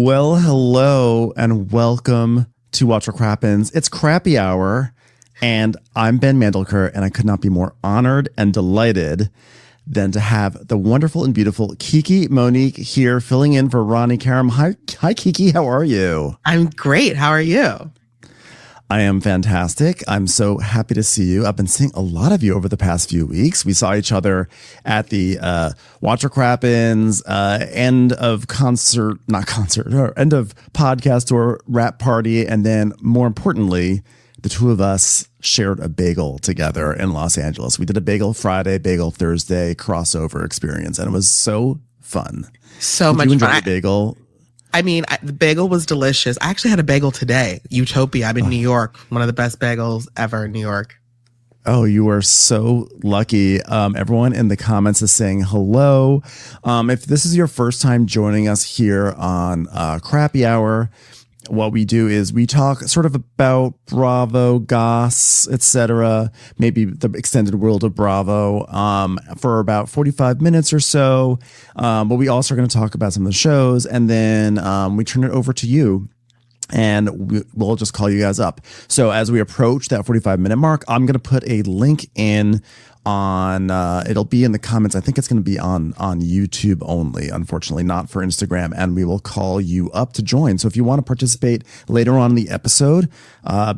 Well, hello and welcome to Watch What Crappens. It's Crappy Hour, and I'm Ben Mandelker, and I could not be more honored and delighted than to have the wonderful and beautiful Kiki Monique here filling in for Ronnie Karam. Hi, Kiki. How are you? I'm great. How are you? I am fantastic. I'm so happy to see you. I've been seeing a lot of you over the past few weeks. We saw each other at the Watch What Crappens end of podcast or rap party. And then more importantly, the two of us shared a bagel together in Los Angeles. We did a Bagel Friday, Bagel Thursday crossover experience, and it was so fun. So Did much you enjoy fun. the bagel? I mean, the bagel was delicious. I actually had a bagel today. Utopia. I'm in New York. One of the best bagels ever in New York. Oh, you are so lucky. Everyone in the comments is saying hello. If this is your first time joining us here on Crappy Hour, what we do is we talk sort of about Bravo, Goss, etc., maybe the extended world of Bravo for about 45 minutes or so. But we also are going to talk about some of the shows, and then we turn it over to you. And we'll just call you guys up. So as we approach that 45-minute mark, I'm going to put a link in on it'll be in the comments. I think it's going to be on YouTube only, unfortunately, not for Instagram. And we will call you up to join. So if you want to participate later on in the episode,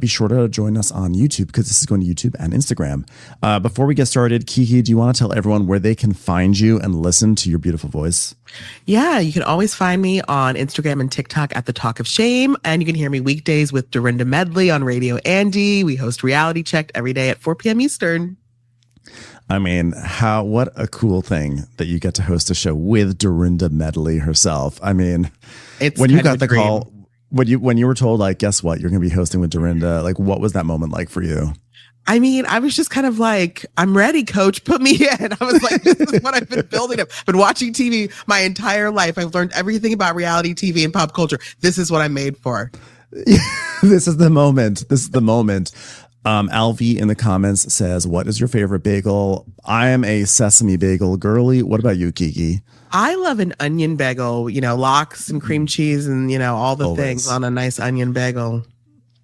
be sure to join us on YouTube, because this is going to YouTube and Instagram. Before we get started, Kiki, do you want to tell everyone where they can find you and listen to your beautiful voice? Yeah, you can always find me on Instagram and TikTok at The Talk of Shame. And you can hear me weekdays with Dorinda Medley on Radio Andy. We host Reality Checked every day at 4 p.m. Eastern. I mean, what a cool thing that you get to host a show with Dorinda Medley herself. I mean, It's when you kind of got a the dream. call, when you were told, like, guess what, you're going to be hosting with Dorinda, like, what was that moment like for you? I mean, I was just kind of like, I'm ready, coach. Put me in. I was like, this is what I've been building up. I've been watching TV my entire life. I've learned everything about reality TV and pop culture. This is what I'm made for. This is the moment. Alvi in the comments says, what is your favorite bagel? I am a sesame bagel girly. What about you, Kiki? I love an onion bagel, lox and cream cheese and, all the Always. things on a nice onion bagel.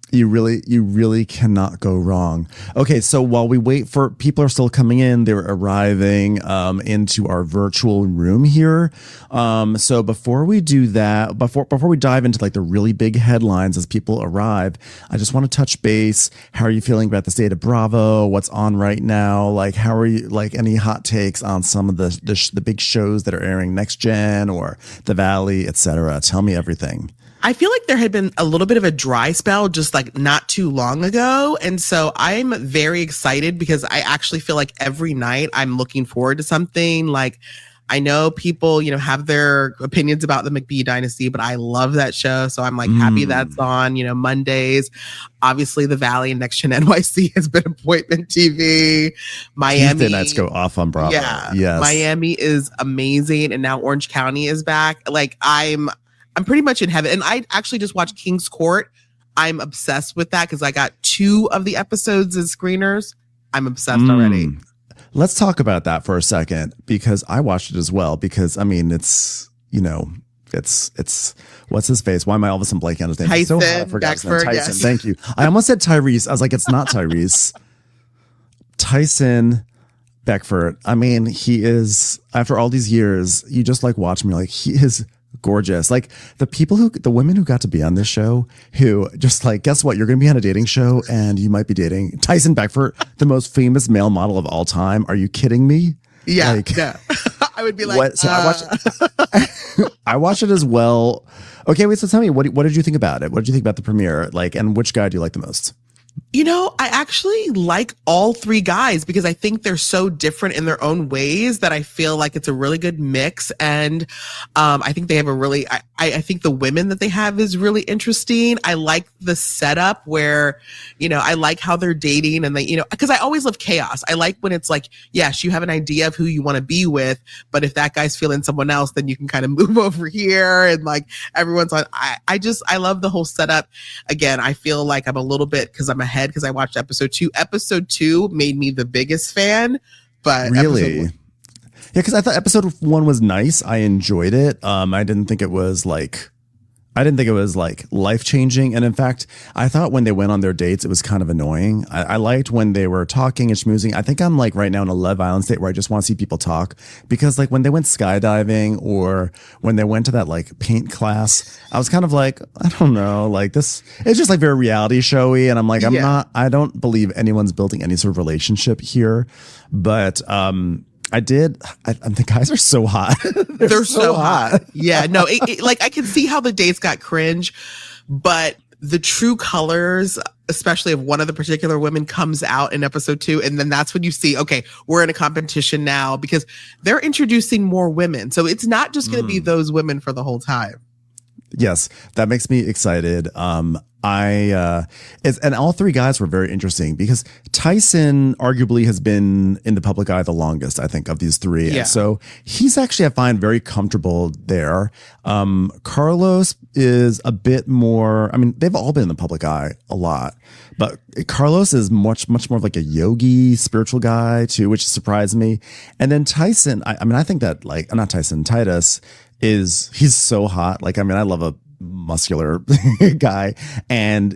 You really cannot go wrong. Okay, so while we wait for people are still coming in, they're arriving into our virtual room here. So before we do that, before we dive into like the really big headlines as people arrive, I just want to touch base. How are you feeling about the state of Bravo? What's on right now? Like, how are you? Like, any hot takes on some of the big shows that are airing, NextGen or The Valley, etc.? Tell me everything. I feel like there had been a little bit of a dry spell just like not too long ago. And so I'm very excited because I actually feel like every night I'm looking forward to something. Like, I know people, have their opinions about the McBee dynasty, but I love that show. So I'm like happy that's on, Mondays. Obviously, The Valley and NextGen NYC has been appointment TV. Miami. Tuesday nights go off on Bravo. Yeah. Yes. Miami is amazing. And now Orange County is back. Like, I'm pretty much in heaven. And I actually just watched King's Court. I'm obsessed with that because I got 2 of the episodes as screeners. I'm obsessed already. Let's talk about that for a second, because I watched it as well. Because I mean, it's what's his face? Why am I all of a sudden blanking on his name? Tyson, So hard I forgot his name. Beckford, Tyson. yes. Thank you. I almost said Tyrese. I was like, it's not Tyrese. Tyson Beckford. I mean, he is, after all these years, you just like watch me, like, he is gorgeous. Like, the women who got to be on this show, who just like, guess what? You're going to be on a dating show and you might be dating Tyson Beckford, the most famous male model of all time. Are you kidding me? Yeah. Like, Yeah. I would be like, what? So I watched it as well. Okay, wait. So tell me, what did you think about it? What did you think about the premiere? Like, and which guy do you like the most? I actually like all 3 guys because I think they're so different in their own ways that I feel like it's a really good mix. And I think they have I think the women that they have is really interesting. I like the setup where, I like how they're dating and they, because I always love chaos. I like when it's like, yes, you have an idea of who you want to be with, but if that guy's feeling someone else, then you can kind of move over here and like everyone's on. I love the whole setup. Again, I feel like I'm a little bit, because I'm ahead because I watched episode 2. Episode 2 made me the biggest fan, but really, yeah, because I thought episode 1 was nice. I enjoyed it. I didn't think it was like I didn't think it was like life changing. And in fact, I thought when they went on their dates, it was kind of annoying. I liked when they were talking and schmoozing. I think I'm like right now in a Love Island state where I just want to see people talk, because like when they went skydiving or when they went to that like paint class, I was kind of like, I don't know, like this, it's just like very reality showy. And I'm like, I don't believe anyone's building any sort of relationship here. But, the guys are so hot. They're so hot. Yeah, no, like I can see how the dates got cringe, but the true colors, especially if one of the particular women comes out in episode 2, and then that's when you see, okay, we're in a competition now, because they're introducing more women. So it's not just going to be those women for the whole time. Yes, that makes me excited. And all three guys were very interesting, because Tyson arguably has been in the public eye the longest, I think, of these three. Yeah. And so he's actually, I find, very comfortable there. Carlos is a bit more, I mean, they've all been in the public eye a lot, but Carlos is much more of like a yogi spiritual guy too, which surprised me. And then Tyson, I think that like, not Tyson, Titus he's so hot. Like, I mean, I love a muscular guy, and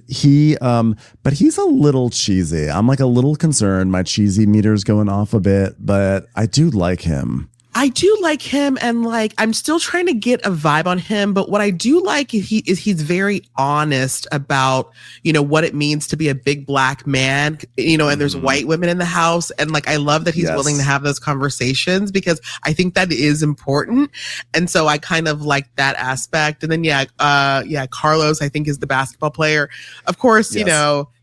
but he's a little cheesy. I'm like a little concerned. My cheesy meter's going off a bit, but I do like him. And like, I'm still trying to get a vibe on him, but what I do like is he's very honest about, what it means to be a big black man, and there's white women in the house. And like, I love that he's willing to have those conversations, because I think that is important. And so I kind of like that aspect. And then, Carlos, I think, is the basketball player. Of course,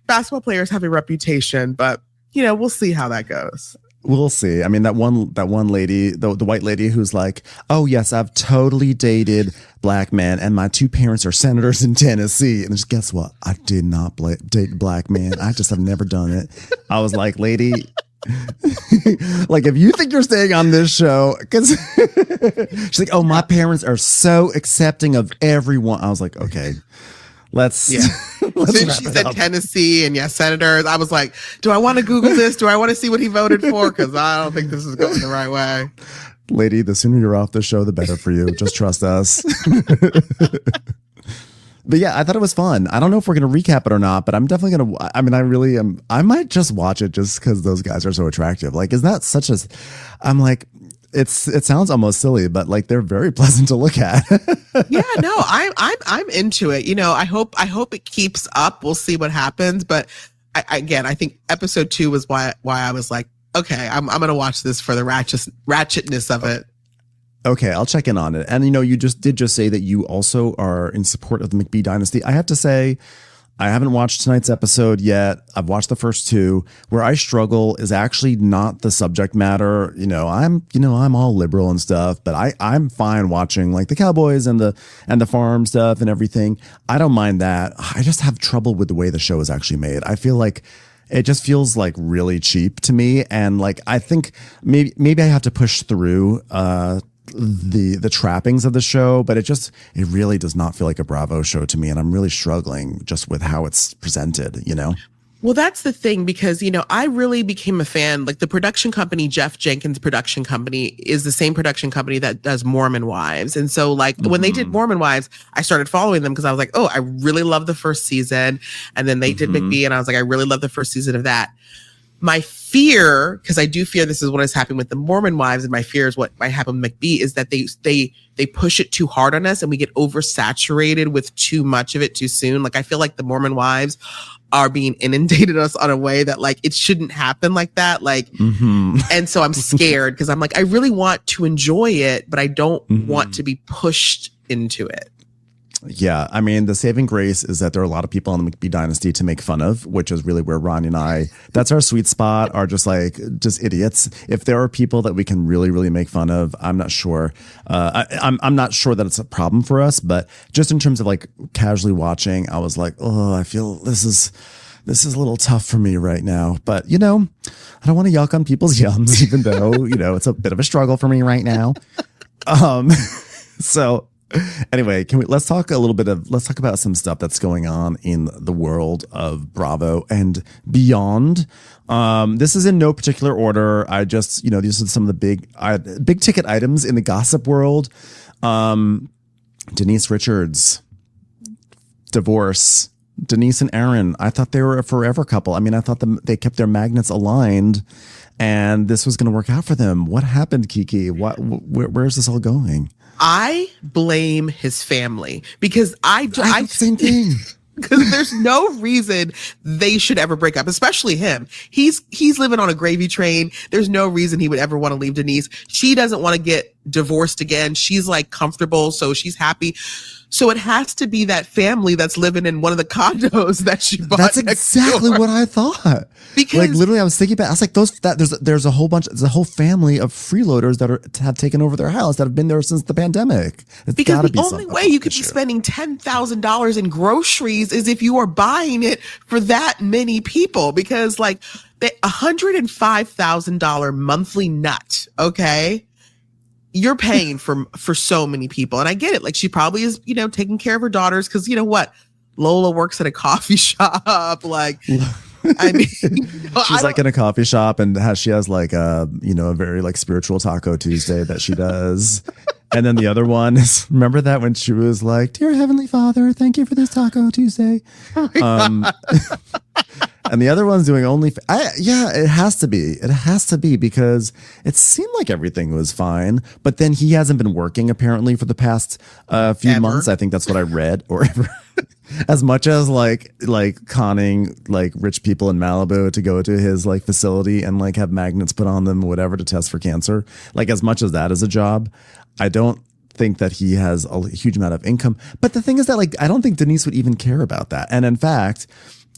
basketball players have a reputation, but we'll see how that goes. We'll see. I mean, that one lady, the white lady who's like, oh yes, I've totally dated black men, and my 2 parents are senators in Tennessee. And just guess what? I did not date black men. I just have never done it. I was like, lady, like, if you think you're staying on this show, because she's like, oh, my parents are so accepting of everyone. I was like, okay. Let's Then she said Tennessee and senators. I was like, do I want to Google this? Do I want to see what he voted for? Because I don't think this is going the right way. Lady, the sooner you're off the show, the better for you. Just trust us. But yeah, I thought it was fun. I don't know if we're going to recap it or not, but I'm definitely going to, I mean, I really am. I might just watch it just because those guys are so attractive. Like, is that such a, I'm like, it sounds almost silly, but like, they're very pleasant to look at. Yeah, no, I'm into it. I hope it keeps up. We'll see what happens. But I think episode 2 was why I was like, okay, I'm going to watch this for the ratchetness of it. Okay, I'll check in on it. And you did say that you also are in support of the McBee dynasty. I have to say, I haven't watched tonight's episode yet. I've watched the first 2. Where I struggle is actually not the subject matter. I'm all liberal and stuff, but I'm fine watching like the Cowboys and the farm stuff and everything. I don't mind that. I just have trouble with the way the show is actually made. I feel like it just feels like really cheap to me, and like I think maybe I have to push through the trappings of the show, but it really does not feel like a Bravo show to me, and I'm really struggling just with how it's presented. Well, that's the thing, because, I really became a fan. Like, the production company, Jeff Jenkins Production Company, is the same production company that does Mormon Wives. And so, like, when they did Mormon Wives, I started following them because I was like, oh, I really love the first season. And then they did McBee, and I was like, I really love the first season of that. My fear, because I do fear this is what is happening with the Mormon Wives, and my fear is what might happen with McBee, is that they push it too hard on us and we get oversaturated with too much of it too soon. Like, I feel like the Mormon Wives are being inundated us on a way that like it shouldn't happen like that. Like, and so I'm scared because I'm like, I really want to enjoy it, but I don't want to be pushed into it. Yeah, I mean, the saving grace is that there are a lot of people in the McBee dynasty to make fun of, which is really where Ronnie and I, that's our sweet spot, are just idiots. If there are people that we can really, really make fun of, I'm not sure. I'm not sure that it's a problem for us, but just in terms of like casually watching, I was like, oh, I feel this is a little tough for me right now. But, I don't want to yuck on people's yums, even though, it's a bit of a struggle for me right now. So anyway, let's talk about some stuff that's going on in the world of Bravo and beyond. This is in no particular order. I just, these are some of the big ticket items in the gossip world. Denise Richards divorce. Denise and Aaron, I thought they were a forever couple. I mean, I thought they kept their magnets aligned and this was going to work out for them. What happened, Kiki? Where's this all going? I blame his family because I same thing. Because there's no reason they should ever break up, especially him. He's living on a gravy train. There's no reason he would ever want to leave Denise. She doesn't want to get divorced again. She's like comfortable, so she's happy. So it has to be that family that's living in one of the condos that she bought. That's exactly what I thought. Because like literally, I was thinking about. I was like, there's a whole family of freeloaders that have taken over their house that have been there since the pandemic. Because the only way you could be spending $10,000 in groceries is if you are buying it for that many people. Because like the $105,000 monthly nut, okay? You're paying for so many people. And I get it. Like she probably is, taking care of her daughters. Cause you know what? Lola works at a coffee shop. Like, I mean, she's like in a coffee shop and she has like a very like spiritual Taco Tuesday that she does. And then the other one is, remember that when she was like, "Dear Heavenly Father, thank you for this Taco Tuesday." And the other one's doing only. It has to be. It has to be because it seemed like everything was fine, but then he hasn't been working apparently for the past few months. I think that's what I read, or as much as like conning like rich people in Malibu to go to his like facility and like have magnets put on them, or whatever, to test for cancer. Like as much as that is a job, I don't think that he has a huge amount of income. But the thing is that like I don't think Denise would even care about that. And in fact,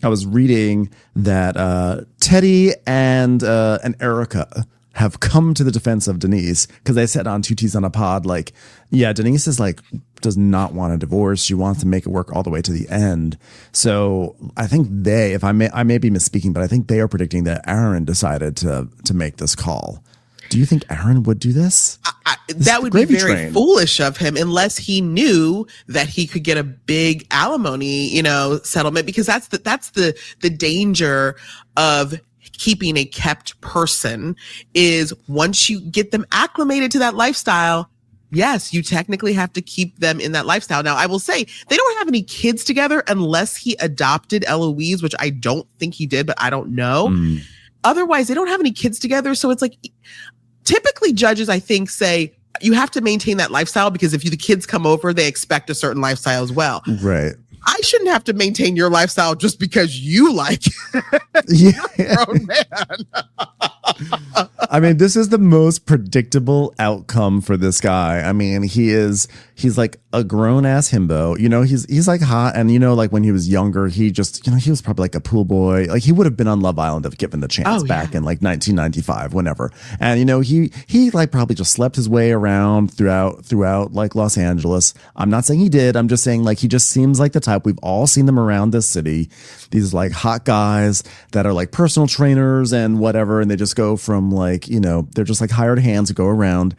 I was reading that Teddy and Erica have come to the defense of Denise because they said on Two T's on a Pod, like, yeah, Denise is like does not want a divorce. She wants to make it work all the way to the end. So I think I may be misspeaking, but I think they are predicting that Aaron decided to make this call. Do you think Aaron would do this? That would be very foolish of him unless he knew that he could get a big alimony, settlement, because that's the danger of keeping a kept person is once you get them acclimated to that lifestyle, yes, you technically have to keep them in that lifestyle. Now, I will say they don't have any kids together unless he adopted Eloise, which I don't think he did, but I don't know. Otherwise, they don't have any kids together. So it's like, typically judges, I think, say you have to maintain that lifestyle because if the kids come over, they expect a certain lifestyle as well. Right. I shouldn't have to maintain your lifestyle just because you like it. Yeah. You're a grown man. I mean, this is the most predictable outcome for this guy. I mean, he's like a grown ass himbo. He's like hot, and like when he was younger, he just he was probably like a pool boy. Like he would have been on Love Island if given the chance back in like 1995, whenever. And he like probably just slept his way around throughout like Los Angeles. I'm not saying he did. I'm just saying like he just seems like the type. We've all seen them around this city. These like hot guys that are like personal trainers and whatever, and they just go from like they're just like hired hands to go around.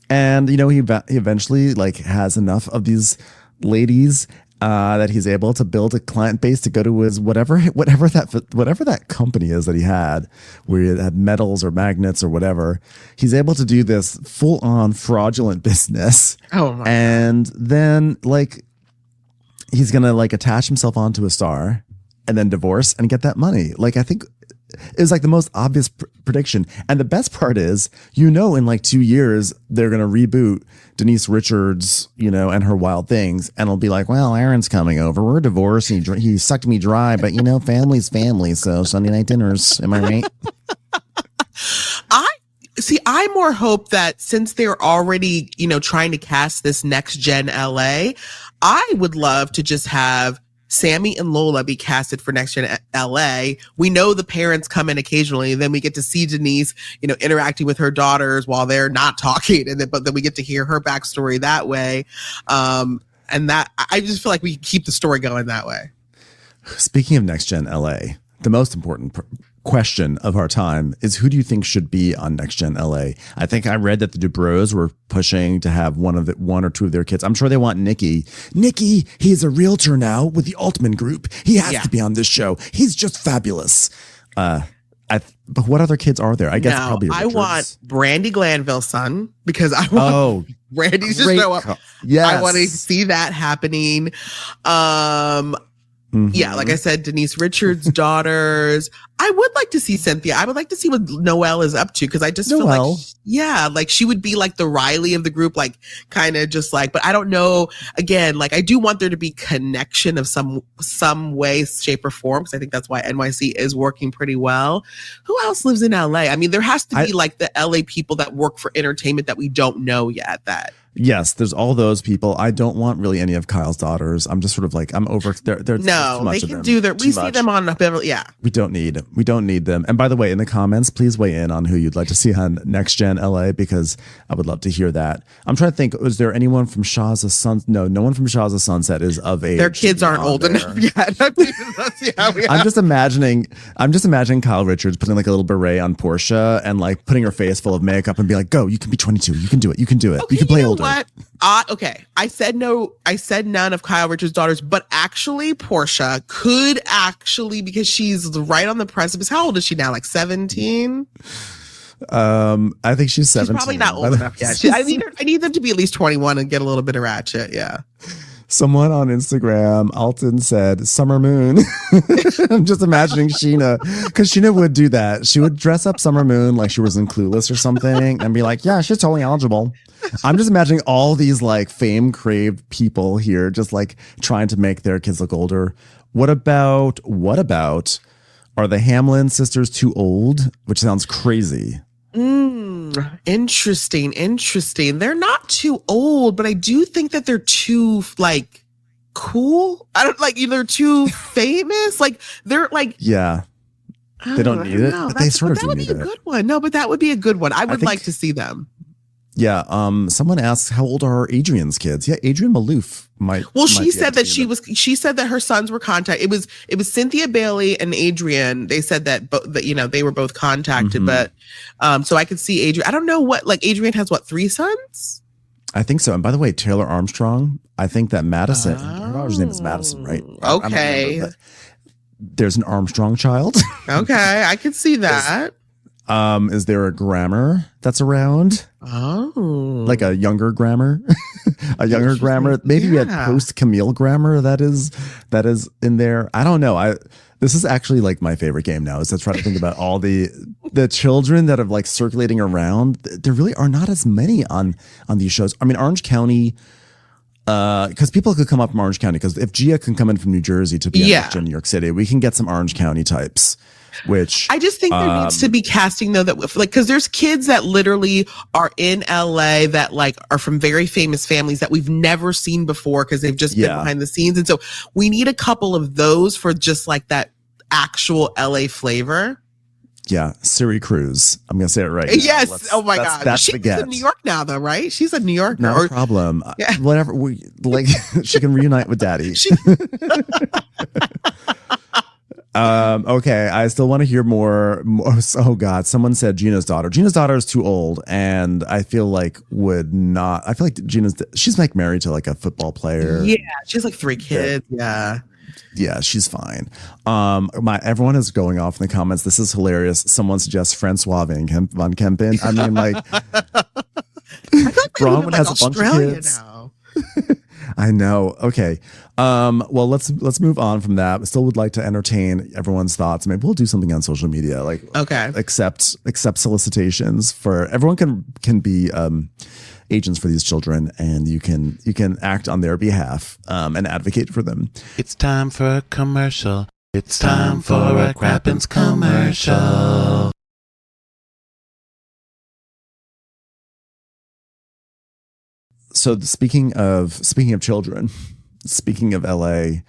And he eventually like has enough of these ladies that he's able to build a client base to go to his whatever that company is that he had, where he had metals or magnets or whatever. He's able to do this full on fraudulent business. Oh my and God. Then like he's gonna like attach himself onto a star and then divorce and get that money. Like I think it was like the most obvious prediction. And the best part is, in like 2 years, they're going to reboot Denise Richards, and her Wild Things. And it'll be like, well, Aaron's coming over. We're divorced. He sucked me dry, but family's family. So Sunday night dinners. Am I right? I more hope that since they're already, trying to cast this NextGen LA, I would love to just have Sammy and Lola be casted for NextGen LA. We know the parents come in occasionally, and then we get to see Denise, interacting with her daughters while they're not talking, but then we get to hear her backstory that way. And that I just feel like we keep the story going that way. Speaking of NextGen LA, the most important question of our time is, who do you think should be on NextGen LA? I think I read that the Dubrows were pushing to have one or two of their kids. I'm sure they want Nikki. He's a realtor now with the Altman Group. He has to be on this show. He's just fabulous. But what other kids are there? I guess No, probably I Richards. want Brandy Glanville's son because I want Brandy to show up. Yes. I want to see that happening. Yeah, like I said, Denise Richards' daughters. I would like to see Cynthia. I would like to see what Noelle is up to because I just feel like, she would be like the Riley of the group, like kind of just like, but I don't know. Again, like I do want there to be connection of some way, shape, or form because I think that's why NYC is working pretty well. Who else lives in LA? I mean, there has to be like the LA people that work for entertainment that we don't know yet. Yes, there's all those people. I don't want really any of Kyle's daughters. I'm just sort of like, I'm over. They're no, too much they can of them. do their. We see them on Beverly. Yeah, we don't need them. And by the way, in the comments, please weigh in on who you'd like to see on NextGen LA because I would love to hear that. I'm trying to think. Was there anyone from Shaw's of Sunset? No one from Shaw's of Sunset is of age. Their kids aren't old enough yet. I'm just imagining Kyle Richards putting like a little beret on Portia and like putting her face full of makeup and be like, "Go, you can be 22. You can do it. You can do it. You can play older." What? Okay. I said no. I said none of Kyle Richards' daughters, but actually Portia could actually because she's right on the precipice. How old is she now? Like 17? I think she's 17. She's probably not old enough yet. I need them to be at least 21 and get a little bit of ratchet. Yeah. Someone on Instagram, Alton said, Summer Moon. I'm just imagining Scheana, because Scheana would do that. She would dress up Summer Moon like she was in Clueless or something and be like, yeah, she's totally eligible. I'm just imagining all these like fame-craved people here just like trying to make their kids look older. What about, are the Hamlin sisters too old? Which sounds crazy. Interesting. They're not too old, but I do think that they're too like cool. I don't like either too famous. Like they're like they don't need it. But they sort of do need it. That would be a good one. No, but that would be a good one. I would like to see them. Yeah. Someone asks, how old are Adrian's kids? Yeah, Adrian Malouf might. Well, she said that she said that her sons were contacted. It was Cynthia Bailey and Adrian. They said that they were both contacted, but so I could see Adrian. I don't know Adrian has 3 sons? I think so. And by the way, Taylor Armstrong, I think that Madison, her daughter's name is Madison, right? Okay. There's an Armstrong child. Okay, I could see that. Is there a grammar that's around? Oh, like a younger grammar, maybe a post Camille grammar that is in there. I don't know. This is actually like my favorite game now is to try to think about all the children that are like circulating around. There really are not as many on these shows. I mean, Orange County, because people could come up from Orange County, because if Gia can come in from New Jersey to be in New York City, we can get some Orange County types. Which I just think there needs to be casting though that like because there's kids that literally are in LA that like are from very famous families that we've never seen before because they've just been behind the scenes, and so we need a couple of those for just like that actual LA flavor. Yeah, Siri Cruz. I'm gonna say it right. Yes. Oh my God. She's in New York now, though, right? She's a New Yorker. No problem. Yeah. Whatever. We like. She can reunite with Daddy. Okay, I still want to hear more. Oh God, someone said Gina's daughter. Gina's daughter is too old, and I feel like she's like married to like a football player. Yeah, she has like 3 kids. Yeah, she's fine. Everyone is going off in the comments. This is hilarious. Someone suggests Francois van Kempen. I mean, like, Bronwyn has a bunch of kids. Now. I know. Okay. Well, let's move on from that. I still would like to entertain everyone's thoughts. Maybe we'll do something on social media, like accept solicitations for everyone can be agents for these children, and you can act on their behalf and advocate for them. It's time for a commercial. It's time for a Crappens commercial. So speaking of children, speaking of LA,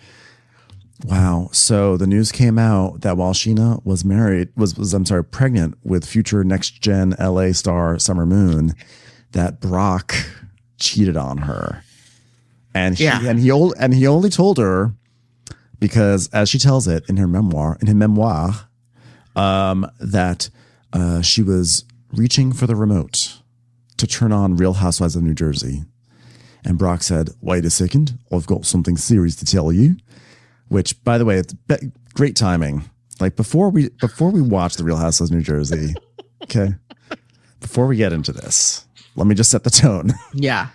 wow. So the news came out that while Scheana was pregnant with future NextGen LA star Summer Moon, that Brock cheated on her. And he only told her because, as she tells it in her memoir, that she was reaching for the remote to turn on Real Housewives of New Jersey. And Brock said, wait a second, I've got something serious to tell you. Which, by the way, it's great timing. Like before we watch The Real Housewives of New Jersey, okay? Before we get into this, let me just set the tone. Yeah.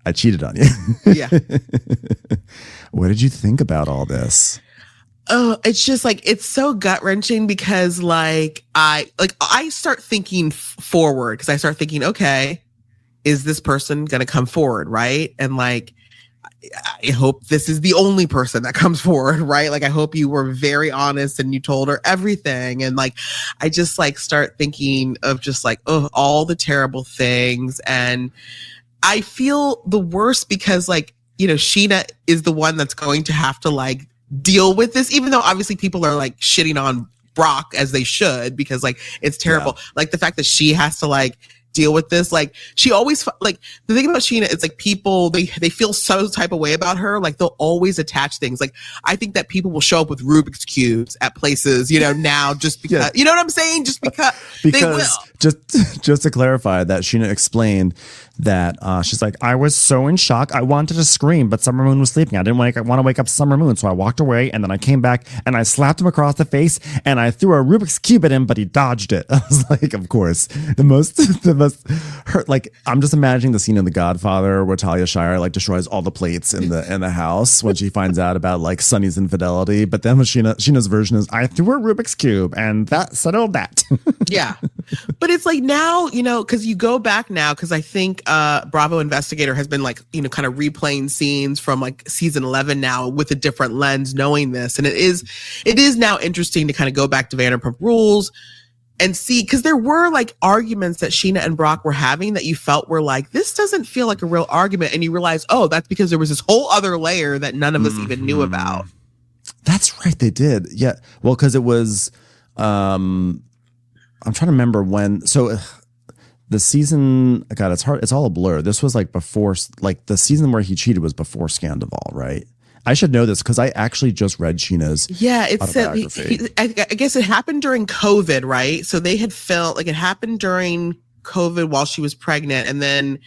I cheated on you. Yeah. What did you think about all this? Oh, it's just like, it's so gut wrenching because I start thinking forward because I start thinking, okay, is this person going to come forward? Right. And like, I hope this is the only person that comes forward, right? Like, I hope you were very honest and you told her everything. And like, I just like start thinking of just like, oh, all the terrible things. And I feel the worst because like, you know, Scheana is the one that's going to have to like deal with this, even though obviously people are like shitting on Brock as they should, because like, it's terrible. Yeah. Like the fact that she has to like deal with this, like she always like the thing about Scheana is like people they feel some type of way about her, like they'll always attach things. Like I think that people will show up with Rubik's cubes at places, you know, now just because you know what I'm saying, just because they will. Just to clarify that Scheana explained that she's like, I was so in shock, I wanted to scream, but Summer Moon was sleeping. I didn't want to wake up Summer Moon, so I walked away, and then I came back and I slapped him across the face and I threw a Rubik's cube at him, but he dodged it. I was like, of course, the most hurt. Like I'm just imagining the scene in The Godfather where Talia Shire like destroys all the plates in the house when she finds out about like Sonny's infidelity. But then Scheana's version is, I threw a Rubik's cube and that settled that. Yeah. But it's like now, you know, because you go back now, because I think Bravo Investigator has been like, you know, kind of replaying scenes from like season 11 now with a different lens, knowing this. And it is now interesting to kind of go back to Vanderpump Rules and see, because there were like arguments that Scheana and Brock were having that you felt were like, this doesn't feel like a real argument. And you realize, oh, that's because there was this whole other layer that none of us even knew about. That's right. They did. Yeah. Well, because it was, I'm trying to remember when. So the season, God, it's hard. It's all a blur. This was like before, like the season where he cheated was before Scandival, right? I should know this because I actually just read Scheana's autobiography. I guess it happened during COVID, right? So they had felt like it happened during COVID while she was pregnant. And then,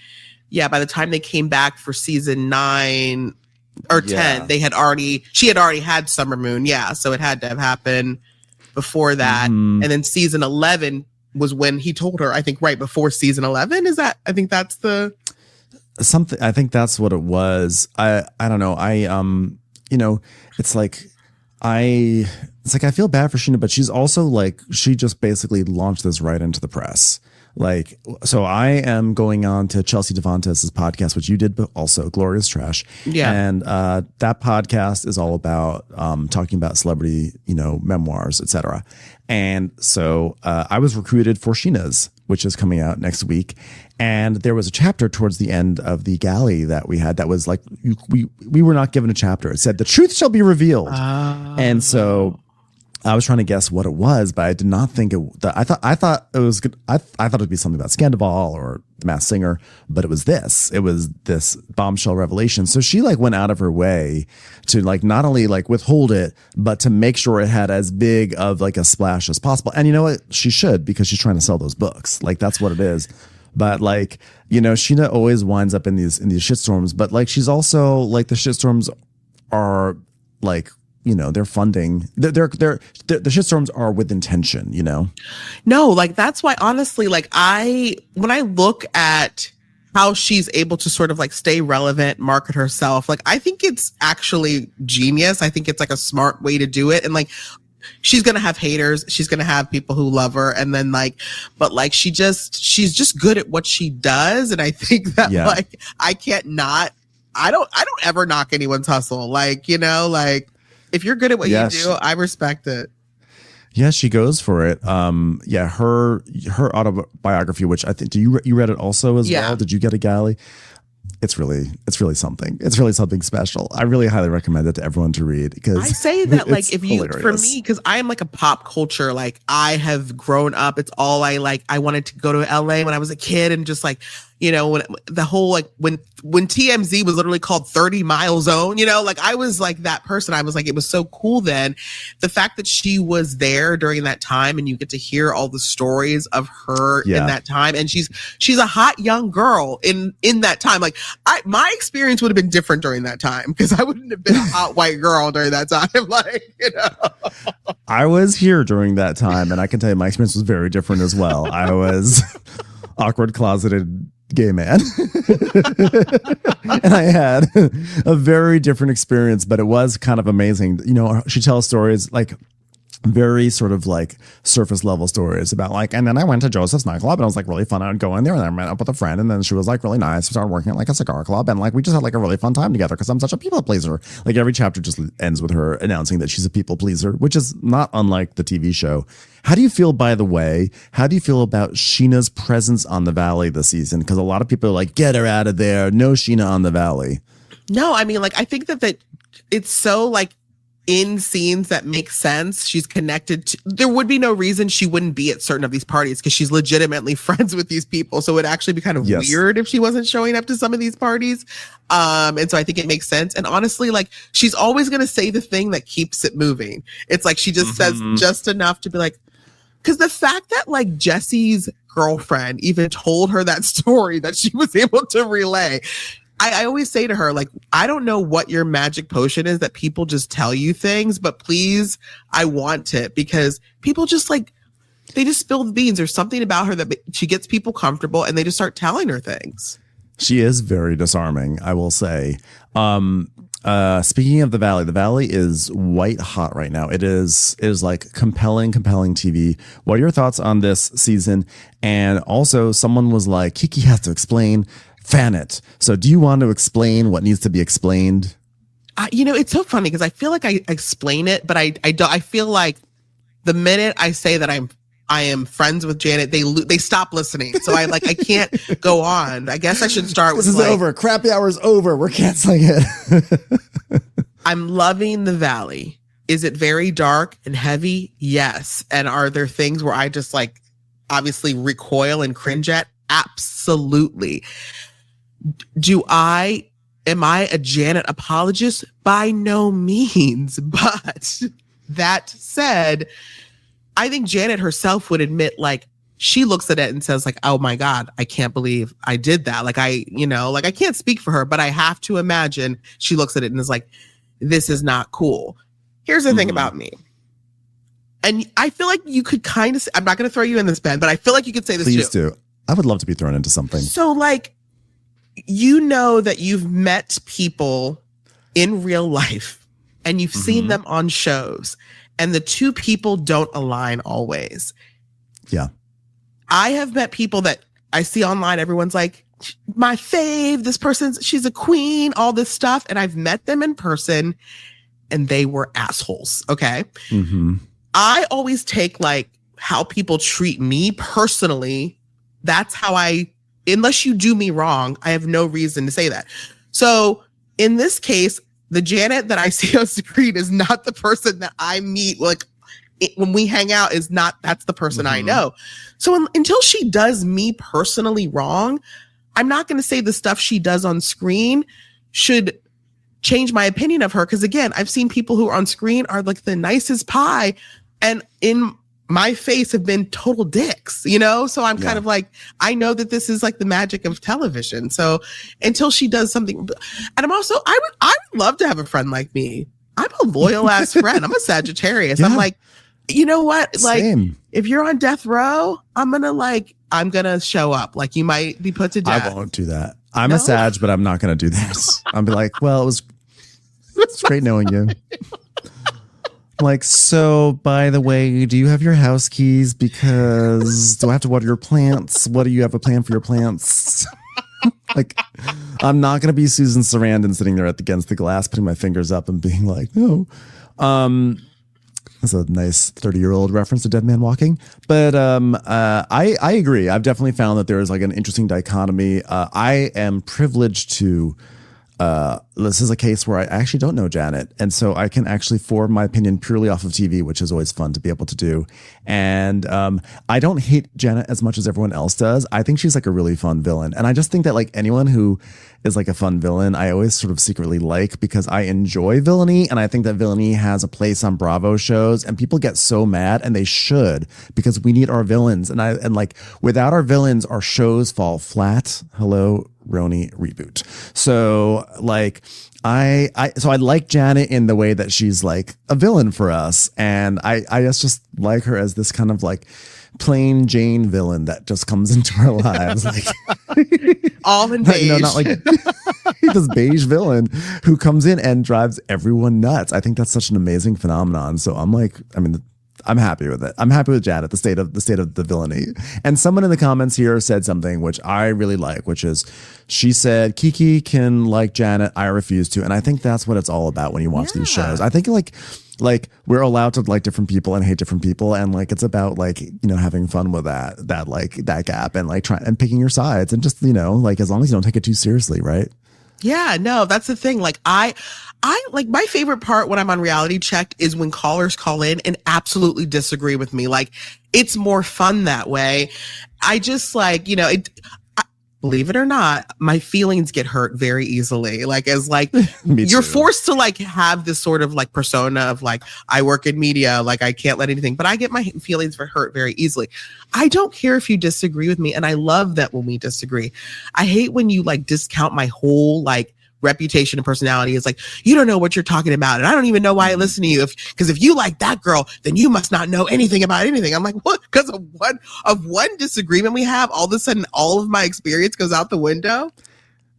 yeah, by the time they came back for season 9 or 10, she had already had Summer Moon. Yeah. So it had to have happened before that. And then season 11 was when he told her, I think right before season 11. I think that's the something. I think that's what it was. I don't know. You know, it's like I feel bad for Scheana, but she's also like, she just basically launched this right into the press. Like, so I am going on to Chelsea Devantez's podcast, which you did, but also Glorious Trash. Yeah. And that podcast is all about talking about celebrity, you know, memoirs, etc. And so I was recruited for Scheana's, which is coming out next week. And there was a chapter towards the end of the galley that we had that was like, we were not given a chapter. It said, the truth shall be revealed. And so I was trying to guess what it was, but I did not think I thought it was good. I thought it'd be something about Scandival or The Masked Singer, but it was this bombshell revelation. So she like went out of her way to like not only like withhold it, but to make sure it had as big of like a splash as possible. And you know what? She should, because she's trying to sell those books. Like that's what it is. But like, you know, Scheana always winds up in these shitstorms, but like she's also like, the shitstorms are like, you know, they're funding. The shitstorms are with intention, you know? No, like that's why honestly, like when I look at how she's able to sort of like stay relevant, market herself, like I think it's actually genius. I think it's like a smart way to do it. And like, she's going to have haters. She's going to have people who love her. And then like, but like, she's just good at what she does. And I think that like, I don't ever knock anyone's hustle. Like, you know, like, if you're good at what you do, I respect it. Yeah, she goes for it. Her autobiography, which I think, you read it also as well? Did you get a galley? It's really something. It's really something special. I really highly recommend it to everyone to read, because I say that like if you hilarious. For me, because I am like a pop culture, like I have grown up. It's all I like. I wanted to go to LA when I was a kid and just like you know, when the whole, like when TMZ was literally called 30 Mile Zone, you know, like I was like that person. I was like, it was so cool then. The fact that she was there during that time and you get to hear all the stories of her in that time. And she's a hot young girl in that time. Like my experience would have been different during that time because I wouldn't have been a hot white girl during that time. Like, you know, I was here during that time and I can tell you my experience was very different as well. I was awkward closeted gay man and I had a very different experience, but it was kind of amazing. You know, she tells stories like very sort of like surface level stories about like, and then I went to Joseph's nightclub and it was like really fun. I would go in there and I met up with a friend and then she was like really nice. We started working at like a cigar club and like we just had like a really fun time together because I'm such a people pleaser. Like every chapter just ends with her announcing that she's a people pleaser, which is not unlike the TV show. How do you feel, by the way, how do you feel about Scheana's presence on the Valley this season? Because a lot of people are like, get her out of there. No Scheana on the Valley. No, I mean, like, I think that it's so like in scenes that make sense. She's connected to, there would be no reason she wouldn't be at certain of these parties because she's legitimately friends with these people. So it'd actually be kind of weird if she wasn't showing up to some of these parties. And so I think it makes sense. And honestly, like she's always going to say the thing that keeps it moving. It's like she just says just enough to be like, because the fact that like Jesse's girlfriend even told her that story that she was able to relay. I always say to her, like, I don't know what your magic potion is that people just tell you things, but please, I want it because people just like, they just spill the beans. There's something about her that she gets people comfortable and they just start telling her things. She is very disarming, I will say. Speaking of the Valley is white hot right now. It is like compelling TV. What are your thoughts on this season? And also someone was like, Kiki has to explain fan it. So do you want to explain what needs to be explained? You know, it's so funny because I feel like I explain it, but I don't. I feel like the minute I say that I am friends with Janet, they stop listening. So I can't go on. I guess I should start with this is over. Crappy hour's over. We're canceling it. I'm loving the Valley. Is it very dark and heavy? Yes. And are there things where I just like obviously recoil and cringe at? Absolutely. Am I a Janet apologist? By no means. But that said, I think Janet herself would admit, like, she looks at it and says, like, oh my God, I can't believe I did that. Like, I can't speak for her, but I have to imagine she looks at it and is like, this is not cool. Here's the thing about me. And I feel like you could kind of, I'm not going to throw you in this, Ben, but I feel like you could say this Please too. do. I would love to be thrown into something. So like, you know that you've met people in real life and you've seen them on shows and the two people don't align always. Yeah. I have met people that I see online. Everyone's like, my fave, this person's, she's a queen, all this stuff. And I've met them in person and they were assholes. Okay. I always take like how people treat me personally. That's how unless you do me wrong, I have no reason to say that. So in this case, the Janet that I see on screen is not the person that I meet. Like when we hang out that's the person I know. So until she does me personally wrong, I'm not going to say the stuff she does on screen should change my opinion of her. Cause again, I've seen people who are on screen are like the nicest pie and in my face have been total dicks, you know? So I'm kind of like, I know that this is like the magic of television. So until she does something, and I'm also, I would love to have a friend like me. I'm a loyal ass friend. I'm a Sagittarius. I'm like, you know what? Like if you're on death row, I'm going to show up. Like you might be put to death. I won't do that. I'm a Sag, but I'm not going to do this. I'll be like, well, it's great knowing you. Like, so by the way, do you have your house keys? Because do I have to water your plants? What do you have a plan for your plants? Like, I'm not going to be Susan Sarandon sitting there against the glass, putting my fingers up and being like, no. That's a nice 30-year-old reference to Dead Man Walking. But I agree. I've definitely found that there is like an interesting dichotomy. I am privileged to this is a case where I actually don't know Janet. And so I can actually form my opinion purely off of TV, which is always fun to be able to do. And I don't hate Janet as much as everyone else does. I think she's like a really fun villain. And I just think that like anyone who is like a fun villain, I always sort of secretly like, because I enjoy villainy. And I think that villainy has a place on Bravo shows, and people get so mad, and they should, because we need our villains. And like without our villains, our shows fall flat. Hello, Roni reboot. So like I like Janet in the way that she's like a villain for us, and I just like her as this kind of like plain Jane villain that just comes into our lives, like all in beige. Not like this beige villain who comes in and drives everyone nuts. I think that's such an amazing phenomenon. So I'm happy with it. I'm happy with Janet, the state of the villainy. And someone in the comments here said something which I really like, which is, she said, Kiki can like Janet, I refuse to. And I think that's what it's all about when you watch these shows. I think like we're allowed to like different people and hate different people, and like it's about like, you know, having fun with that gap, and like trying and picking your sides, and just, you know, like as long as you don't take it too seriously, right? Yeah, no, that's the thing. Like I like, my favorite part when I'm on Reality Check is when callers call in and absolutely disagree with me. Like, it's more fun that way. I just like, you know, believe it or not, my feelings get hurt very easily. Like, as like, you're forced to like have this sort of like persona of like, I work in media, like I can't let anything, but I get my feelings hurt very easily. I don't care if you disagree with me. And I love that when we disagree. I hate when you like discount my whole like reputation and personality. Is like, you don't know what you're talking about, and I don't even know why I listen to you. Because if you like that girl, then you must not know anything about anything. I'm like, what? Because of one disagreement we have, all of a sudden all of my experience goes out the window.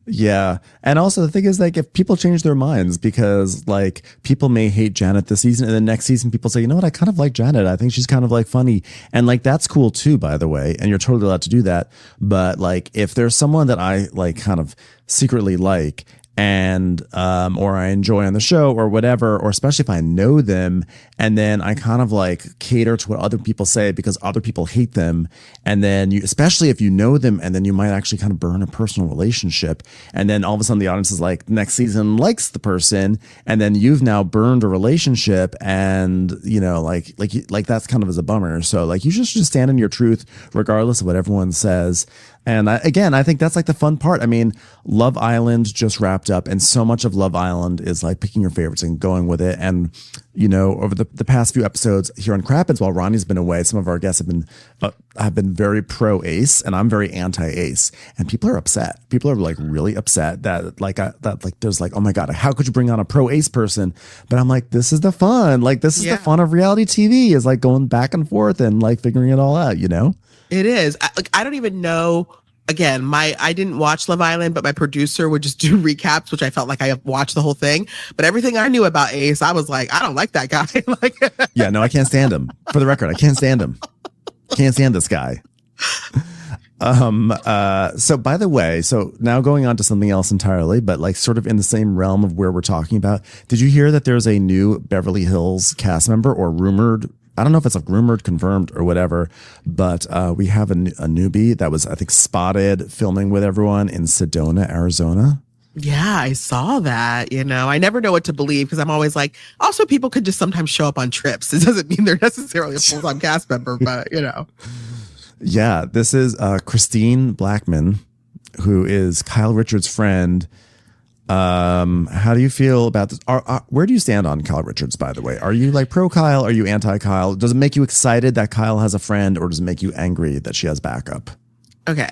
Yeah. And also the thing is, like, if people change their minds, because like people may hate Janet this season, and the next season people say, you know what, I kind of like Janet, I think she's kind of like funny, and like that's cool too, by the way, and you're totally allowed to do that. But like if there's someone that I like kind of secretly like, and or I enjoy on the show or whatever, or especially if I know them, and then I kind of like cater to what other people say because other people hate them, and then you, especially if you know them, and then you might actually kind of burn a personal relationship, and then all of a sudden the audience is like, next season likes the person, and then you've now burned a relationship, and you know, like that's kind of as a bummer. So like you just stand in your truth regardless of what everyone says. And I think that's like the fun part. I mean, Love Island just wrapped up, and so much of Love Island is like picking your favorites and going with it. And, you know, over the past few episodes here on Crappens, while Ronnie's been away, some of our guests have been very pro Ace, and I'm very anti Ace. And people are upset. People are like really upset that there's like, oh my God, how could you bring on a pro Ace person? But I'm like, this is the fun. Like, this is the fun of reality TV, is like going back and forth and like figuring it all out, you know? It is. I don't even know. Again, I didn't watch Love Island, but my producer would just do recaps, which I felt like I watched the whole thing. But everything I knew about Ace, I was like, I don't like that guy. Like, yeah, no, I can't stand him. For the record, I can't stand him. Can't stand this guy. So by the way, so now going on to something else entirely, but like sort of in the same realm of where we're talking about, did you hear that there's a new Beverly Hills cast member, or rumored? I don't know if it's like rumored, confirmed, or whatever, but we have a newbie that was, I think, spotted filming with everyone in Sedona, Arizona. Yeah, I saw that. You know, I never know what to believe, because I'm always like, also people could just sometimes show up on trips. It doesn't mean they're necessarily a full-time cast member, but you know. Yeah, this is Christine Blackman, who is Kyle Richards' friend. How do you feel about this? Where do you stand on Kyle Richards, by the way? Are you like pro Kyle? Are you anti Kyle? Does it make you excited that Kyle has a friend, or does it make you angry that she has backup? Okay.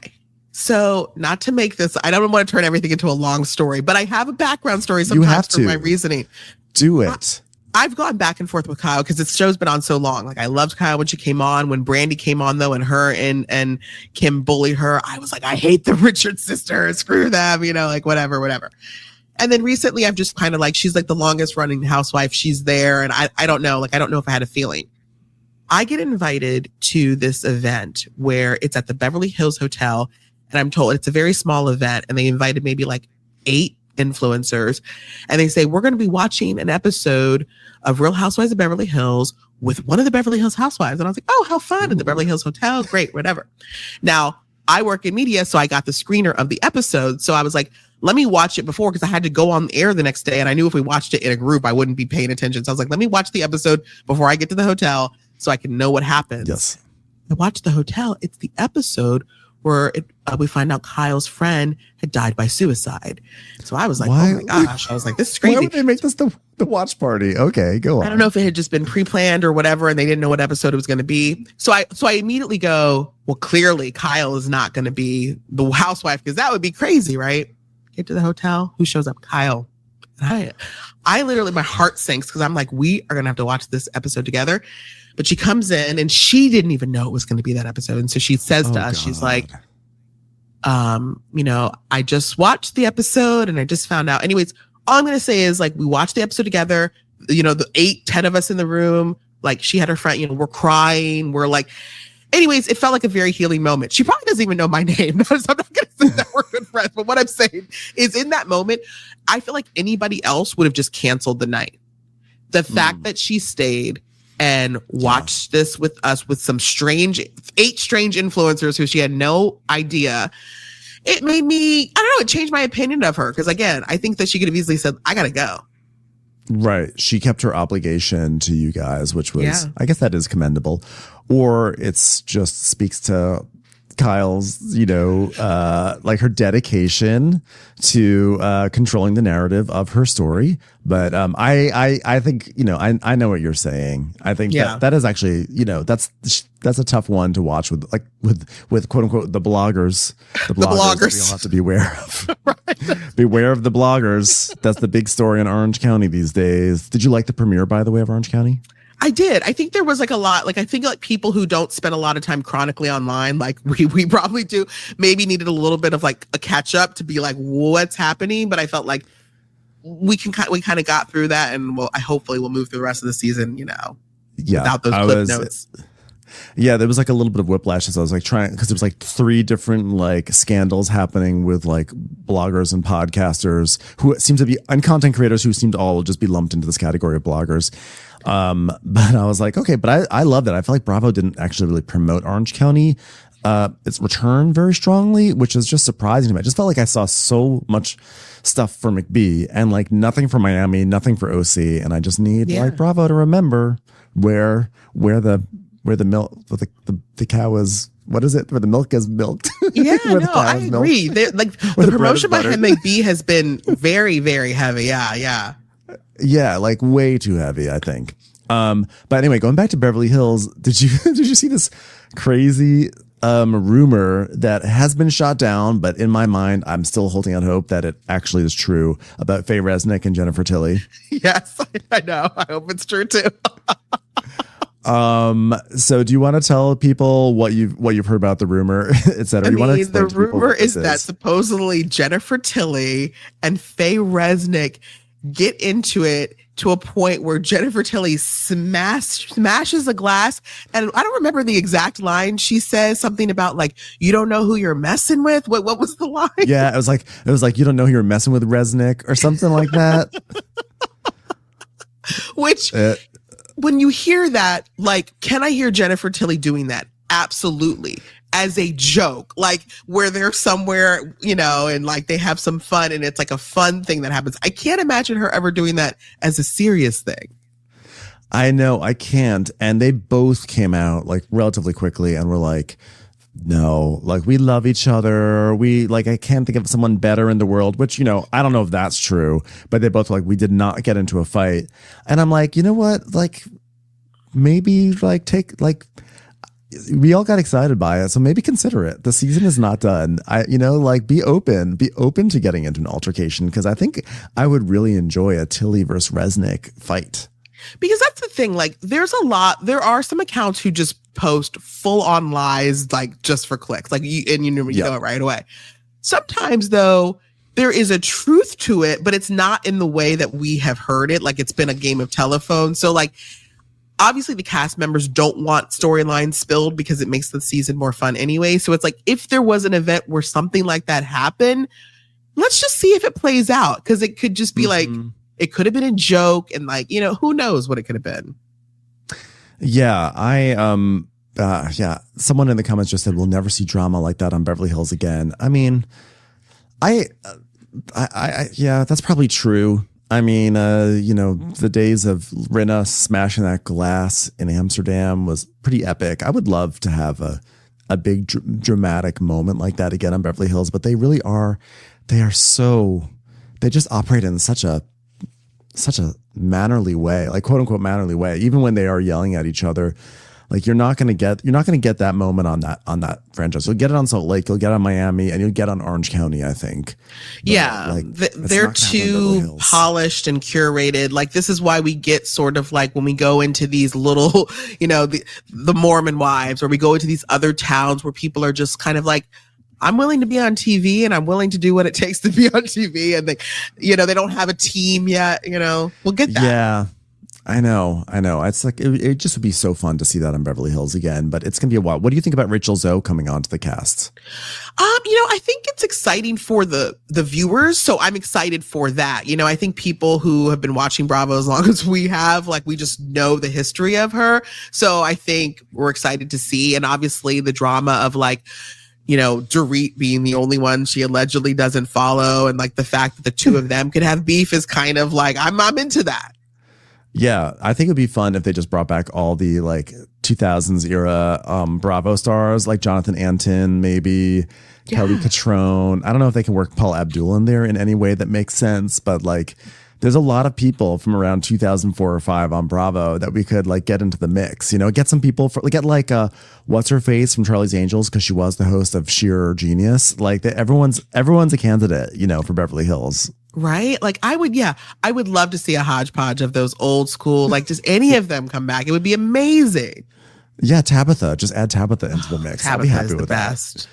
So not to make this, I don't want to turn everything into a long story, but I have a background story sometimes for my reasoning. Do it. I've gone back and forth with Kyle because this show's been on so long. Like, I loved Kyle when she came on. When Brandy came on, though, and her and Kim bullied her, I was like, I hate the Richards sisters. Screw them, you know, like whatever. And then recently I've just kind of like, she's like the longest running housewife. She's there. And I don't know. Like, I don't know if I had a feeling. I get invited to this event where it's at the Beverly Hills Hotel. And I'm told it's a very small event. And they invited maybe like 8 influencers. And they say, we're going to be watching an episode of Real Housewives of Beverly Hills with one of the Beverly Hills housewives. And I was like, oh, how fun. At the Beverly Hills Hotel. Great, whatever. Now, I work in media, so I got the screener of the episode. So I was like, let me watch it before, because I had to go on the air the next day. And I knew if we watched it in a group, I wouldn't be paying attention. So I was like, let me watch the episode before I get to the hotel so I can know what happens. Yes. I watched the hotel. It's the episode where we find out Kyle's friend had died by suicide. So I was like, oh my gosh. I was like, this is crazy. Why would they make this the watch party? Okay, go on. I don't know if it had just been pre-planned or whatever, and they didn't know what episode it was going to be. So I immediately go, well, clearly Kyle is not going to be the housewife, because that would be crazy, right? Get to the hotel. Who shows up? Kyle. And I literally, my heart sinks, because I'm like, we are going to have to watch this episode together. But she comes in and she didn't even know it was going to be that episode. And so she says to us, she's like, I just watched the episode and I just found out. Anyways, all I'm going to say is, like, we watched the episode together, the 10 of us in the room, like, she had her friend, we're crying. We're like, anyways, it felt like a very healing moment. She probably doesn't even know my name. So I'm not going to say that we're good friends. But what I'm saying is, in that moment, I feel like anybody else would have just canceled the night. The fact that she stayed and watched this with us, with some 8 strange influencers who she had no idea. It made me, I don't know, it changed my opinion of her. Because again, I think that she could have easily said, I got to go. Right. She kept her obligation to you guys, which was, I guess that is commendable. Or it's just speaks to Kyle's, like her dedication to controlling the narrative of her story. But I think, I know what you're saying. I think that is actually, that's a tough one to watch with quote unquote the bloggers. The bloggers we all have to be aware of. Right. Beware of the bloggers. That's the big story in Orange County these days. Did you like the premiere, by the way, of Orange County? I did. I think there was like a lot, like, I think like people who don't spend a lot of time chronically online, like we probably do, maybe needed a little bit of like a catch up to be like, what's happening? But I felt like we kind of got through that, and hopefully we'll move through the rest of the season, without those clip notes. Yeah, there was like a little bit of whiplash as I was like trying, because there was like 3 different like scandals happening with like bloggers and podcasters who seem to be, and content creators who seem to all just be lumped into this category of bloggers. But I was like, okay, but I love that. I feel like Bravo didn't actually really promote Orange County, its return very strongly, which is just surprising to me. I just felt like I saw so much stuff for McBee and like nothing for Miami, nothing for OC. And I just need like Bravo to remember where the milk, the cow is, what is it? Where the milk is milked. Yeah, no, I agree. The promotion by McBee has been very, very heavy. Yeah. Yeah, like way too heavy, I think. But anyway, going back to Beverly Hills, did you see this crazy rumor that has been shot down, but in my mind, I'm still holding out hope that it actually is true, about Faye Resnick and Jennifer Tilly? Yes, I know. I hope it's true too. So do you want to tell people what you've heard about the rumor, etc.? The rumor is that supposedly Jennifer Tilly and Faye Resnick get into it to a point where Jennifer Tilly smashes a glass. And I don't remember the exact line. She says something about like, you don't know who you're messing with. What was the line? Yeah, it was like, you don't know who you're messing with, Resnick, or something like that. Which, when you hear that, like, can I hear Jennifer Tilly doing that? Absolutely. As a joke, like where they're somewhere, and like they have some fun and it's like a fun thing that happens. I can't imagine her ever doing that as a serious thing. I know, I can't. And they both came out like relatively quickly and were like, no, like we love each other. I can't think of someone better in the world, which, I don't know if that's true, but they both were like, we did not get into a fight. And I'm like, you know what? Like maybe we all got excited by it, so maybe consider it. The season is not done. Be open to getting into an altercation, because I think I would really enjoy a Tilly versus Resnick fight. Because that's the thing, like there are some accounts who just post full on lies, like just for clicks, like you know it right away. Sometimes though, there is a truth to it, but it's not in the way that we have heard it. Like it's been a game of telephone. So like, obviously the cast members don't want storylines spilled because it makes the season more fun anyway. So it's like, if there was an event where something like that happened, let's just see if it plays out. Cause it could just be like, it could have been a joke, and like, who knows what it could have been. Yeah. Someone in the comments just said, we'll never see drama like that on Beverly Hills again. I mean, Yeah, that's probably true. I mean, the days of Rinna smashing that glass in Amsterdam was pretty epic. I would love to have a big dramatic moment like that again on Beverly Hills, but they really are. They just operate in such a mannerly way, like quote unquote mannerly way. Even when they are yelling at each other, like you're not going to get that moment on that franchise. You'll get it on Salt Lake, you'll get it on Miami, and you'll get it on Orange County, I think. But, they're too polished and curated. Like this is why we get sort of like when we go into these little, the Mormon wives, or we go into these other towns where people are just kind of like, I'm willing to be on TV and I'm willing to do what it takes to be on TV. And they don't have a team yet, we'll get that. Yeah. I know. It's like, it just would be so fun to see that on Beverly Hills again, but it's going to be a while. What do you think about Rachel Zoe coming onto the cast? I think it's exciting for the viewers. So I'm excited for that. I think people who have been watching Bravo as long as we have, like, we just know the history of her. So I think we're excited to see. And obviously the drama of like, Dorit being the only one she allegedly doesn't follow. And like the fact that the two of them could have beef is kind of like, I'm into that. Yeah, I think it'd be fun if they just brought back all the like 2000s era Bravo stars, like Jonathan Antin, maybe Kelly Catrone. I don't know if they can work Paul Abdul in there in any way that makes sense, but like there's a lot of people from around 2004 or 5 on Bravo that we could like get into the mix. Get some people get like what's her face from Charlie's Angels, because she was the host of Sheer Genius. Like everyone's a candidate, for Beverly Hills. Right? Like I would love to see a hodgepodge of those old school, like just any of them come back. It would be amazing. Yeah, Tabitha. Just add Tabitha into the mix. I'll be happy with best.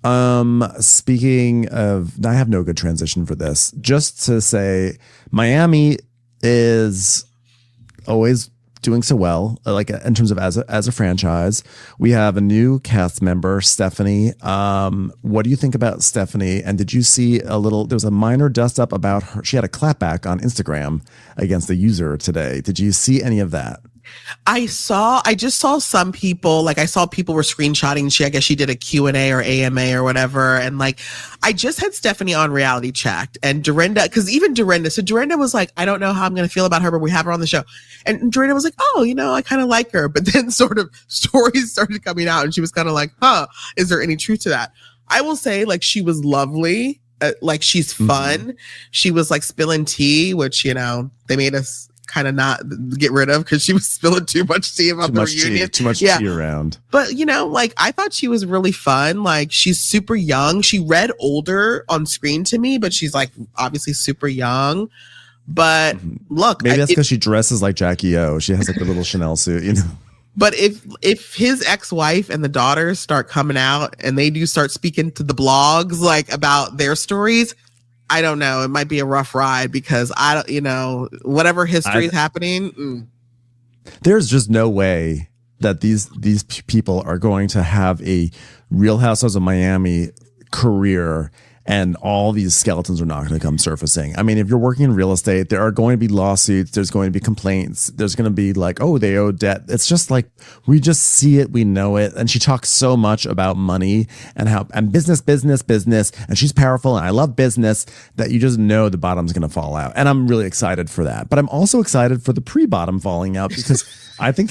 that. Speaking of, I have no good transition for this. Just to say, Miami is always doing so well, like in terms of as a franchise. We have a new cast member, Stephanie. What do you think about Stephanie? And did you see there was a minor dust up about her? She had a clapback on Instagram against the user today. Did you see any of that? I just saw some people, like I saw people were screenshotting. I guess she did a Q&A or AMA or whatever. And like, I just had Stephanie on Reality Checked, and Dorinda was like, I don't know how I'm going to feel about her, but we have her on the show. And Dorinda was like, oh, I kind of like her. But then sort of stories started coming out and she was kind of like, is there any truth to that? I will say, like, she was lovely. Like, she's fun. Mm-hmm. She was like spilling tea, which, they made us kind of not get rid of because she was spilling too much tea about the reunion. Too much tea around. But, like, I thought she was really fun. Like, she's super young. She read older on screen to me, but she's like obviously super young. But look, maybe that's because she dresses like Jackie O. She has like a little Chanel suit, But if his ex-wife and the daughters start coming out and they do start speaking to the blogs like about their stories, I don't know. It might be a rough ride because I don't, whatever history is happening. There's just no way that these people are going to have a Real Housewives of Miami career, and all these skeletons are not going to come surfacing. I mean, if you're working in real estate, there are going to be lawsuits. There's going to be complaints. There's going to be like, oh, they owe debt. It's just like, we just see it. We know it. And she talks so much about money and business. And she's powerful. And I love business, that you just know the bottom's going to fall out. And I'm really excited for that. But I'm also excited for the pre-bottom falling out, because I think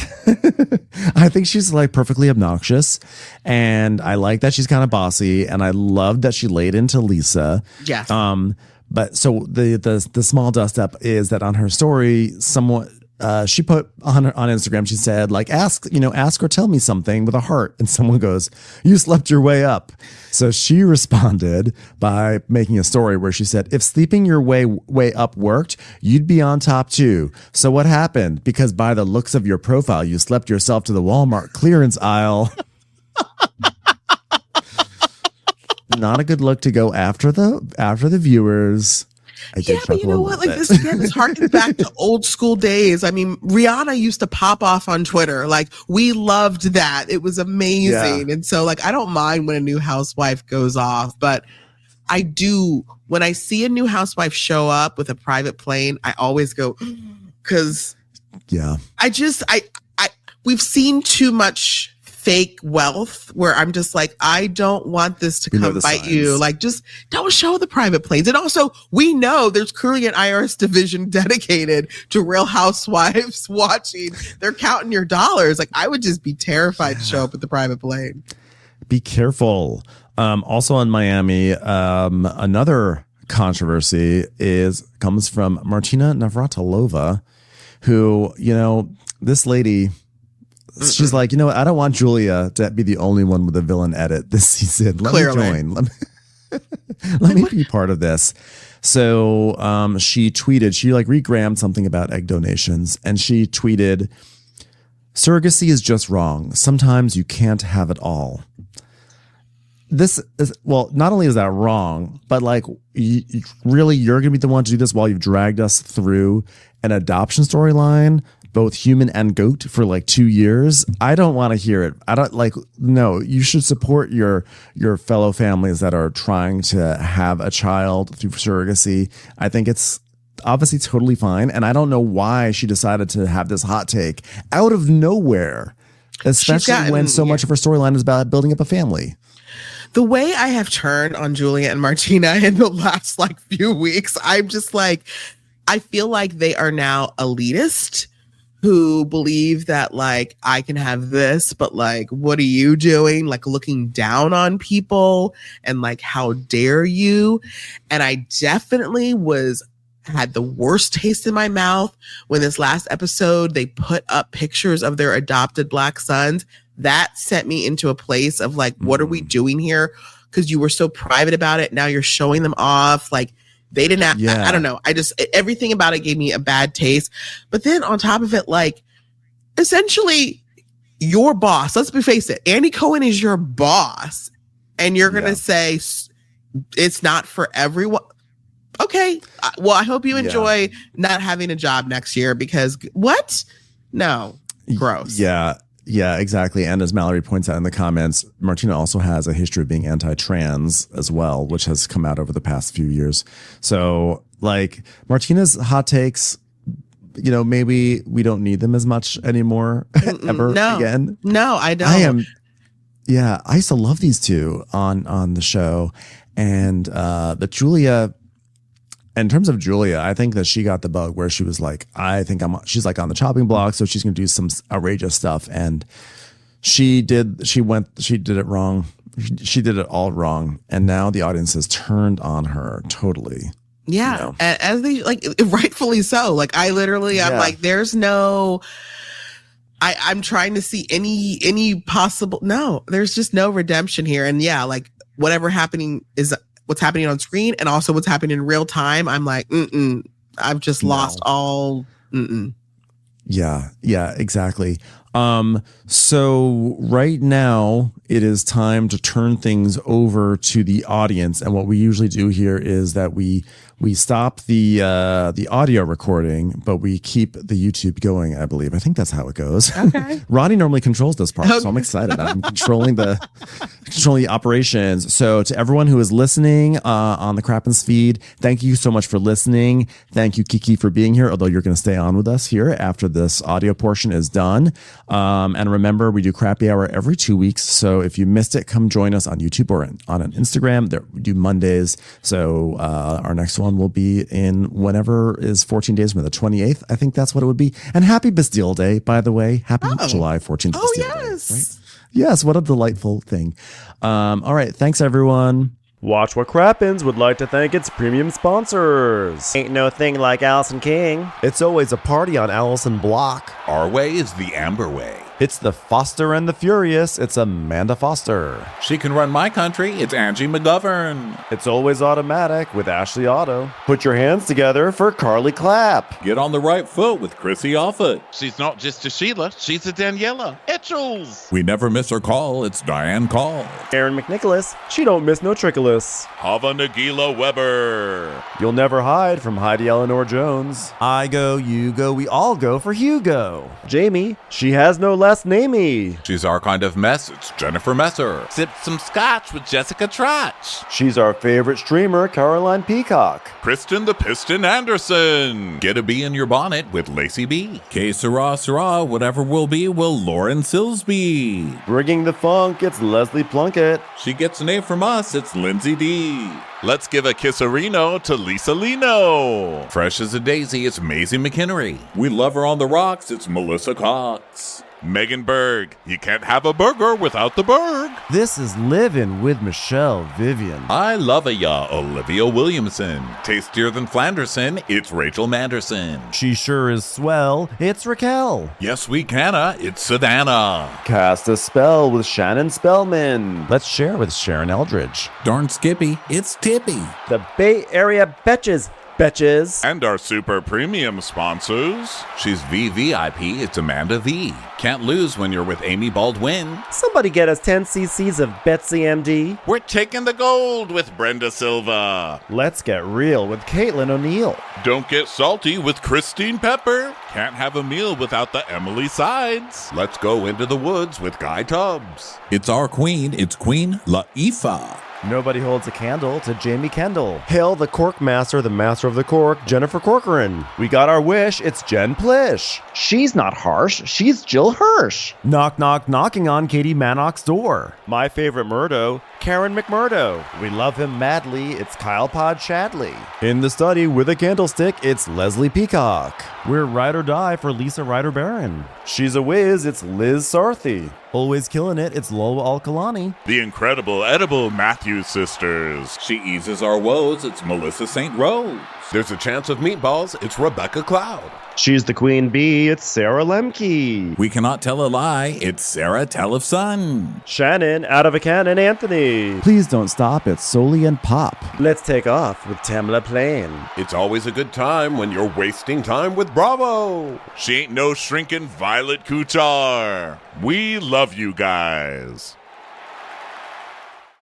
she's like perfectly obnoxious, and I like that she's kind of bossy, and I love that she laid into Lisa. Yes. But so the small dust up is that on her story, someone she put on Instagram, she said, like, ask or tell me something with a heart, and someone goes, you slept your way up. So she responded by making a story where she said, if sleeping your way up worked, you'd be on top too. So what happened? Because by the looks of your profile, you slept yourself to the Walmart clearance aisle. Not a good look to go after the viewers. But you know what? Like, this again is harking back to old school days. I mean, Rihanna used to pop off on Twitter. Like, we loved that. It was amazing. Yeah. And so, like, I don't mind when a new housewife goes off, but I do, when I see a new housewife show up with a private plane, I always go, because we've seen too much fake wealth where I'm just like, I don't want this to come bite you. Like, just don't show the private planes. And also, we know there's clearly an IRS division dedicated to Real Housewives watching. They're counting your dollars. Like, I would just be terrified to show up with the private plane. Be careful. Also in Miami, another controversy comes from Martina Navratilova, who, this lady, she's like, I don't want Julia to be the only one with a villain edit this season. Let me join. Let me be part of this. So she tweeted, she regrammed something about egg donations, and she tweeted, "Surrogacy is just wrong. Sometimes you can't have it all." This is, well, not only is that wrong, but really, you're going to be the one to do this while you've dragged us through an adoption storyline, both human and goat, for 2 years. I don't want to hear it. I don't no, you should support your fellow families that are trying to have a child through surrogacy. I think it's obviously totally fine. And I don't know why she decided to have this hot take out of nowhere, especially when so much of her storyline is about building up a family. The way I have turned on Julia and Martina in the last few weeks, I'm just I feel like they are now elitist who believe that I can have this, but what are you doing? Looking down on people and how dare you? And I definitely had the worst taste in my mouth when this last episode, they put up pictures of their adopted Black sons. That sent me into a place of what are we doing here? Because you were so private about it. Now you're showing them off. They didn't have, I don't know. Everything about it gave me a bad taste. But then on top of it, essentially your boss, let's face it, Andy Cohen is your boss. And you're going to say it's not for everyone. Okay. Well, I hope you enjoy not having a job next year because what? No. Gross. Yeah, exactly. And as Mallory points out in the comments, Martina also has a history of being anti-trans as well, which has come out over the past few years. So Martina's hot takes, maybe we don't need them as much anymore ever again. No, I don't. I used to love these two on the show. And the Julia, in terms of Julia, I think that she got the bug where she was she's on the chopping block, so she's going to do some outrageous stuff. And she did it wrong. She did it all wrong. And now the audience has turned on her totally. Yeah. And as they rightfully so. I literally, I'm there's no, I'm trying to see any possible, no, there's just no redemption here. And whatever happening is what's happening on screen and also what's happening in real time. I'm I've just lost all. Yeah, exactly. So right now it is time to turn things over to the audience. And what we usually do here is that we stop the audio recording, but we keep the YouTube going, I believe. I think that's how it goes. Okay. Ronnie normally controls this part, so I'm excited. I'm controlling the operations. So to everyone who is listening on the Crappens feed, thank you so much for listening. Thank you, Kiki, for being here, although you're going to stay on with us here after this audio portion is done. And remember, we do Crappy Hour every 2 weeks. So if you missed it, come join us on YouTube or on an Instagram. We do Mondays. So our next one will be in whenever is 14 days from the 28th. I think that's what it would be. And happy Bastille Day, by the way. Happy July 14th. Oh, Bastille yes. Day, right? Yes. What a delightful thing. All right. Thanks, everyone. Watch What Crappens would like to thank its premium sponsors. Ain't no thing like Allison King. It's always a party on Allison Block. Our way is the Amber way. It's the Foster and the Furious. It's Amanda Foster. She can run my country. It's Angie McGovern. It's always automatic with Ashley Otto. Put your hands together for Carly Clapp. Get on the right foot with Chrissy Offit. She's not just a Sheila, she's a Daniela Etchels. We never miss her call. It's Diane Call. Aaron McNicholas. She don't miss no trickolas. Hava Nagila Weber. You'll never hide from Heidi Eleanor Jones. I go, you go, we all go for Hugo. Jamie. She has no left last namey. She's our kind of mess. It's Jennifer Messer. Sip some scotch with Jessica Trotch. She's our favorite streamer, Caroline Peacock. Kristen the Piston Anderson. Get a bee in your bonnet with Lacey B. K Sarah Sarah, whatever will be, will Lauren Silsby. Bringing the funk, it's Leslie Plunkett. She gets an A from us. It's Lindsay D. Let's give a kisserino to Lisa Lino. Fresh as a daisy, it's Maisie McHenry. We love her on the rocks. It's Melissa Cox. Megan Berg. You can't have a burger without the Berg. This is Livin' with Michelle Vivian. I love ya, Olivia Williamson. Tastier than Flanderson, it's Rachel Manderson. She sure is swell, it's Raquel. Yes, we canna, it's Savannah. Cast a spell with Shannon Spellman. Let's share with Sharon Eldridge. Darn Skippy, it's Tippy. The Bay Area Betches. And our super premium sponsors. She's VVIP, it's Amanda V. Can't lose when you're with Amy Baldwin. Somebody get us 10 cc's of Betsy MD. We're taking the gold with Brenda Silva. Let's get real with Caitlin O'Neill. Don't get salty with Christine Pepper. Can't have a meal without the Emily Sides. Let's go into the woods with Guy Tubbs. It's our queen, it's Queen Laifah. Nobody holds a candle to Jamie Kendall. Hail the Cork Master, the Master of the Cork, Jennifer Corcoran. We got our wish, it's Jen Plish. She's not harsh, she's Jill Hirsch. Knock, knock, knocking on Katie Mannock's door. My favorite Murdo, Karen McMurdo. We love him madly, it's Kyle Pod Shadley. In the study with a candlestick, it's Leslie Peacock. We're ride or die for Lisa Ryder Barron. She's a whiz, it's Liz Sarthy. Always killing it, it's Lola Alkalani. The incredible edible Matthews sisters. She eases our woes, it's Melissa St. Rose. There's a chance of meatballs, it's Rebecca Cloud. She's the queen bee, it's Sarah Lemke. We cannot tell a lie, it's Sarah Tellefson. Shannon, out of a cannon, Anthony. Please don't stop, it's Soli and Pop. Let's take off with Tamla Plain. It's always a good time when you're wasting time with Bravo. She ain't no shrinking Violet Couture. We love you guys.